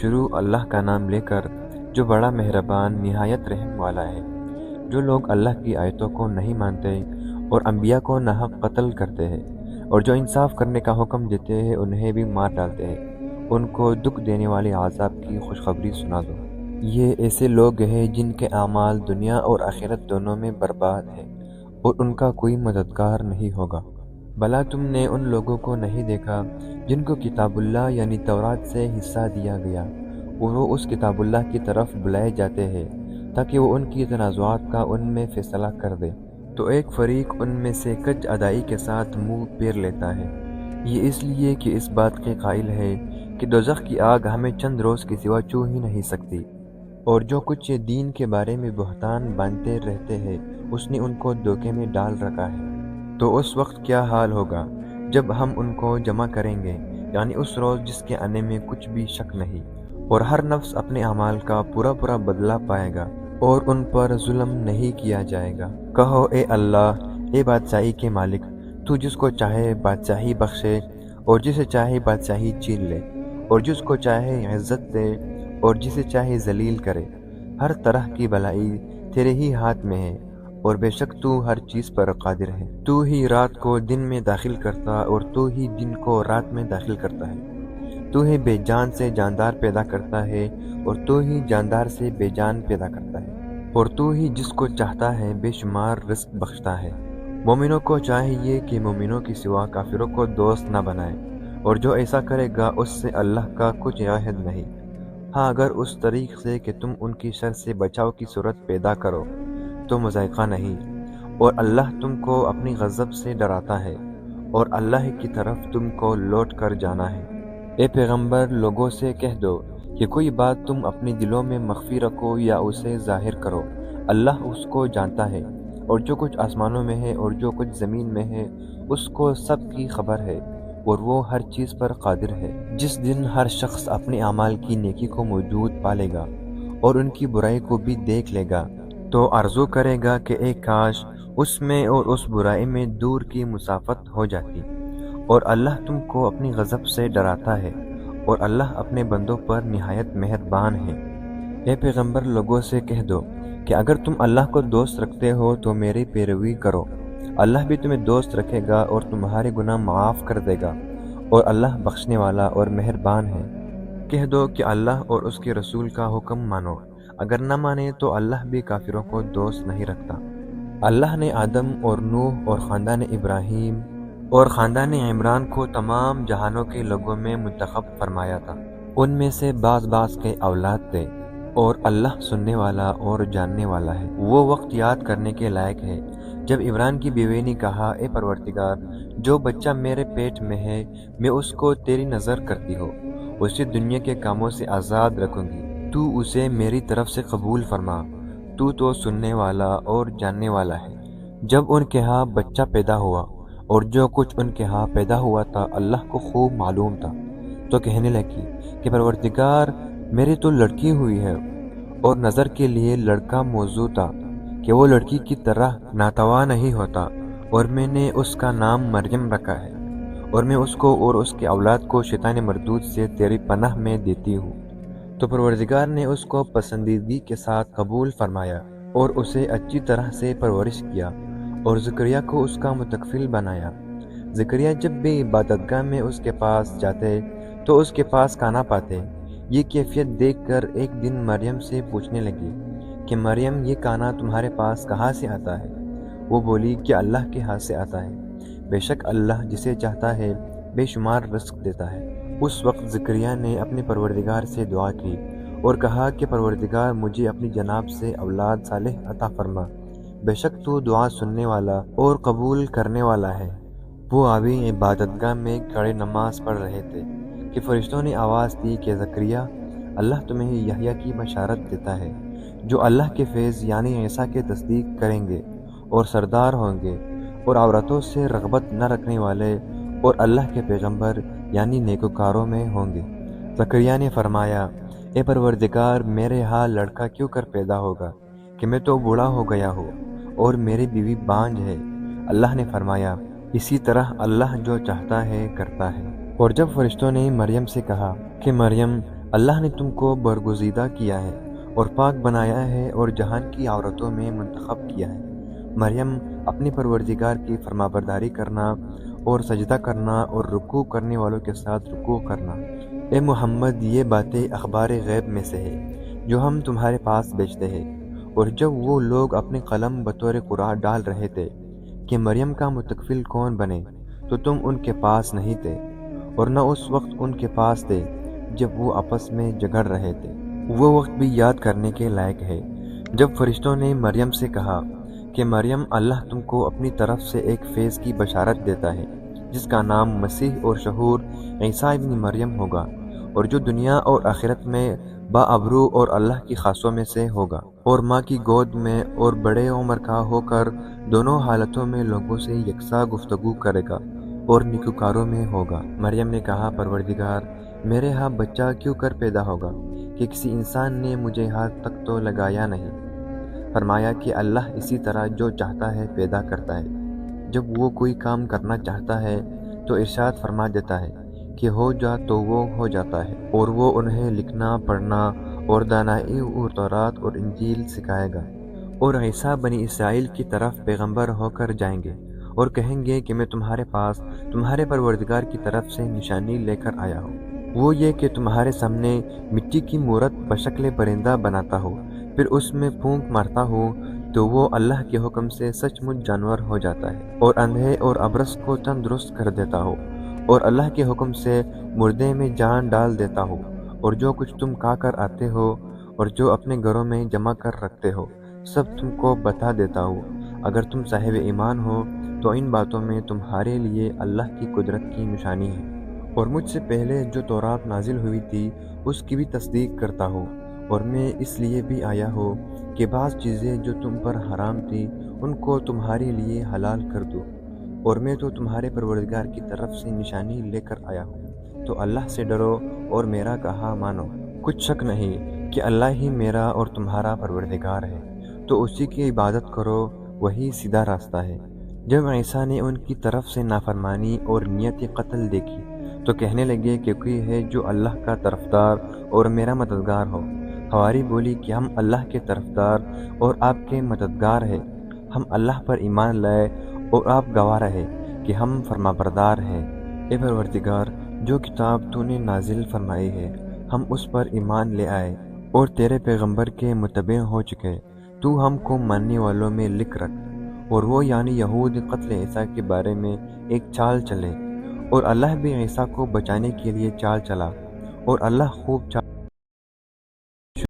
شروع اللہ کا نام لے کر جو بڑا مہربان نہایت رحم والا ہے۔ جو لوگ اللہ کی آیتوں کو نہیں مانتے اور انبیاء کو ناحق قتل کرتے ہیں اور جو انصاف کرنے کا حکم دیتے ہیں انہیں بھی مار ڈالتے ہیں، ان کو دکھ دینے والے عذاب کی خوشخبری سنا دو۔ یہ ایسے لوگ ہیں جن کے اعمال دنیا اور آخرت دونوں میں برباد ہیں اور ان کا کوئی مددگار نہیں ہوگا۔ بھلا تم نے ان لوگوں کو نہیں دیکھا جن کو کتاب اللہ یعنی تورات سے حصہ دیا گیا اور وہ اس کتاب اللہ کی طرف بلائے جاتے ہیں تاکہ وہ ان کی تنازعات کا ان میں فیصلہ کر دے، تو ایک فریق ان میں سے کج ادائی کے ساتھ منہ پھیر لیتا ہے۔ یہ اس لیے کہ اس بات کے قائل ہے کہ دوزخ کی آگ ہمیں چند روز کے سوا چھو ہی نہیں سکتی، اور جو کچھ یہ دین کے بارے میں بہتان باندھتے رہتے ہیں اس نے ان کو دھوکے میں ڈال رکھا ہے۔ تو اس وقت کیا حال ہوگا جب ہم ان کو جمع کریں گے، یعنی اس روز جس کے آنے میں کچھ بھی شک نہیں، اور ہر نفس اپنے اعمال کا پورا بدلہ پائے گا اور ان پر ظلم نہیں کیا جائے گا۔ کہو اے اللہ، اے بادشاہی کے مالک، تو جس کو چاہے بادشاہی بخشے اور جسے چاہے بادشاہی چھین لے، اور جس کو چاہے عزت دے اور جسے چاہے ذلیل کرے۔ ہر طرح کی بھلائی تیرے ہی ہاتھ میں ہے اور بے شک تو ہر چیز پر قادر ہے۔ تو ہی رات کو دن میں داخل کرتا اور تو ہی دن کو رات میں داخل کرتا ہے۔ تو ہی بے جان سے جاندار پیدا کرتا ہے اور تو ہی جاندار سے بے جان پیدا کرتا ہے، اور تو ہی جس کو چاہتا ہے بے شمار رزق بخشتا ہے۔ مومنوں کو چاہیے کہ مومنوں کی سوا کافروں کو دوست نہ بنائے، اور جو ایسا کرے گا اس سے اللہ کا کچھ عہد نہیں۔ ہاں، اگر اس طریق سے کہ تم ان کی شر سے بچاؤ کی صورت پیدا کرو تو مذائقہ نہیں، اور اللہ تم کو اپنی غضب سے ڈراتا ہے اور اللہ کی طرف تم کو لوٹ کر جانا ہے۔ اے پیغمبر، لوگوں سے کہہ دو کہ کوئی بات تم اپنے دلوں میں مخفی رکھو یا اسے ظاہر کرو، اللہ اس کو جانتا ہے، اور جو کچھ آسمانوں میں ہے اور جو کچھ زمین میں ہے اس کو سب کی خبر ہے، اور وہ ہر چیز پر قادر ہے۔ جس دن ہر شخص اپنے اعمال کی نیکی کو موجود پالے گا اور ان کی برائی کو بھی دیکھ لے گا تو آرزو کرے گا کہ ایک کاش اس میں اور اس برائی میں دور کی مسافت ہو جاتی، اور اللہ تم کو اپنی غضب سے ڈراتا ہے اور اللہ اپنے بندوں پر نہایت مہربان ہے۔ اے پیغمبر، لوگوں سے کہہ دو کہ اگر تم اللہ کو دوست رکھتے ہو تو میری پیروی کرو، اللہ بھی تمہیں دوست رکھے گا اور تمہارے گناہ معاف کر دے گا، اور اللہ بخشنے والا اور مہربان ہے۔ کہہ دو کہ اللہ اور اس کے رسول کا حکم مانو، اگر نہ مانے تو اللہ بھی کافروں کو دوست نہیں رکھتا۔ اللہ نے آدم اور نوح اور خاندان ابراہیم اور خاندان عمران کو تمام جہانوں کے لوگوں میں منتخب فرمایا تھا۔ ان میں سے بعض کے اولاد تھے، اور اللہ سننے والا اور جاننے والا ہے۔ وہ وقت یاد کرنے کے لائق ہے جب عمران کی بیوی نے کہا، اے پروردگار، جو بچہ میرے پیٹ میں ہے میں اس کو تیری نظر کرتی ہو اسے دنیا کے کاموں سے آزاد رکھوں گی، تو اسے میری طرف سے قبول فرما، تو سننے والا اور جاننے والا ہے۔ جب ان کے ہاں بچہ پیدا ہوا اور جو کچھ ان کے ہاں پیدا ہوا تھا اللہ کو خوب معلوم تھا، تو کہنے لگی کہ پروردگار، میری تو لڑکی ہوئی ہے، اور نظر کے لیے لڑکا موزوں تھا کہ وہ لڑکی کی طرح ناتواں نہیں ہوتا، اور میں نے اس کا نام مریم رکھا ہے، اور میں اس کو اور اس کے اولاد کو شیطان مردود سے تیری پناہ میں دیتی ہوں۔ تو پروردگار نے اس کو پسندیدگی کے ساتھ قبول فرمایا اور اسے اچھی طرح سے پرورش کیا، اور زکریا کو اس کا متکفل بنایا۔ زکریا جب بھی عبادت گاہ میں اس کے پاس جاتے تو اس کے پاس کھانا پاتے۔ یہ کیفیت دیکھ کر ایک دن مریم سے پوچھنے لگی کہ مریم، یہ کھانا تمہارے پاس کہاں سے آتا ہے؟ وہ بولی کہ اللہ کے ہاتھ سے آتا ہے، بے شک اللہ جسے چاہتا ہے بے شمار رزق دیتا ہے۔ اس وقت زکریا نے اپنے پروردگار سے دعا کی اور کہا کہ پروردگار، مجھے اپنی جناب سے اولاد صالح عطا فرما، بے شک تو دعا سننے والا اور قبول کرنے والا ہے۔ وہ ابھی عبادت گاہ میں کھڑے نماز پڑھ رہے تھے کہ فرشتوں نے آواز دی کہ زکریا، اللہ تمہیں یحییٰ کی بشارت دیتا ہے، جو اللہ کے فیض یعنی عیسیٰ کی تصدیق کریں گے اور سردار ہوں گے اور عورتوں سے رغبت نہ رکھنے والے اور اللہ کے پیغمبر یعنی نیکوکاروں میں ہوں گے۔ زکریا نے فرمایا، اے پروردگار، میرے ہاں لڑکا کیوں کر پیدا ہوگا کہ میں تو بوڑھا ہو گیا ہوں اور میری بیوی بانجھ ہے۔ اللہ نے فرمایا، اسی طرح اللہ جو چاہتا ہے کرتا ہے۔ اور جب فرشتوں نے مریم سے کہا کہ مریم، اللہ نے تم کو برگزیدہ کیا ہے اور پاک بنایا ہے اور جہان کی عورتوں میں منتخب کیا ہے۔ مریم اپنی پروردگار کی فرمانبرداری کرنا اور سجدہ کرنا اور رکوع کرنے والوں کے ساتھ رکوع کرنا۔ اے محمد، یہ باتیں اخبار غیب میں سے ہے جو ہم تمہارے پاس بھیجتے ہیں۔ اور جب وہ لوگ اپنے قلم بطور قرآن ڈال رہے تھے کہ مریم کا متکفل کون بنے، تو تم ان کے پاس نہیں تھے، اور نہ اس وقت ان کے پاس تھے جب وہ آپس میں جھگڑ رہے تھے۔ وہ وقت بھی یاد کرنے کے لائق ہے جب فرشتوں نے مریم سے کہا کہ مریم، اللہ تم کو اپنی طرف سے ایک فیض کی بشارت دیتا ہے جس کا نام مسیح اور شہور عیسیٰ ابن مریم ہوگا، اور جو دنیا اور آخرت میں باابرو اور اللہ کی خاصوں میں سے ہوگا، اور ماں کی گود میں اور بڑے عمر کا ہو کر دونوں حالتوں میں لوگوں سے یکساں گفتگو کرے گا اور نیکوکاروں میں ہوگا۔ مریم نے کہا، پروردگار، میرے ہاں بچہ کیوں کر پیدا ہوگا کہ کسی انسان نے مجھے ہاتھ تک تو لگایا نہیں۔ فرمایا کہ اللہ اسی طرح جو چاہتا ہے پیدا کرتا ہے۔ جب وہ کوئی کام کرنا چاہتا ہے تو ارشاد فرما دیتا ہے کہ ہو جا تو وہ ہو جاتا ہے، اور وہ انہیں لکھنا، پڑھنا اور دانائی اور تورات اور انجیل سکھائے گا۔ اور عیسیٰ بنی اسرائیل کی طرف پیغمبر ہو کر جائیں گے اور کہیں گے کہ میں تمہارے پاس تمہارے پروردگار کی طرف سے نشانی لے کر آیا ہوں، وہ یہ کہ تمہارے سامنے مٹی کی مورت بشکل پرندہ بناتا ہو، پھر اس میں پھونک مارتا ہو تو وہ اللہ کے حکم سے سچ مچ جانور ہو جاتا ہے، اور اندھے اور ابرص کو تندرست کر دیتا ہو، اور اللہ کے حکم سے مردے میں جان ڈال دیتا ہو، اور جو کچھ تم کھا کر آتے ہو اور جو اپنے گھروں میں جمع کر رکھتے ہو سب تم کو بتا دیتا ہو۔ اگر تم صاحب ایمان ہو تو ان باتوں میں تمہارے لیے اللہ کی قدرت کی نشانی ہے، اور مجھ سے پہلے جو تورات نازل ہوئی تھی اس کی بھی تصدیق کرتا ہو، اور میں اس لیے بھی آیا ہوں کہ بعض چیزیں جو تم پر حرام تھی ان کو تمہارے لیے حلال کر دوں، اور میں تو تمہارے پروردگار کی طرف سے نشانی لے کر آیا ہوں، تو اللہ سے ڈرو اور میرا کہا مانو۔ کچھ شک نہیں کہ اللہ ہی میرا اور تمہارا پروردگار ہے، تو اسی کی عبادت کرو، وہی سیدھا راستہ ہے۔ جب عیسیٰ نے ان کی طرف سے نافرمانی اور نیت قتل دیکھی تو کہنے لگے کہ کوئی ہے جو اللہ کا طرفدار اور میرا مددگار ہو۔ حواری بولی کہ ہم اللہ کے طرفدار اور آپ کے مددگار ہیں، ہم اللہ پر ایمان لائے اور آپ گواہ رہے کہ ہم فرمانبردار ہیں۔ اے پروردگار، جو کتاب تو نے نازل فرمائی ہے ہم اس پر ایمان لے آئے اور تیرے پیغمبر کے متبع ہو چکے، تو ہم کو ماننے والوں میں لکھ رکھ۔ اور وہ یعنی یہود قتل عیسیٰ کے بارے میں ایک چال چلے، اور اللہ بھی عیسیٰ کو بچانے کے لیے چال چلا، اور اللہ خوب چال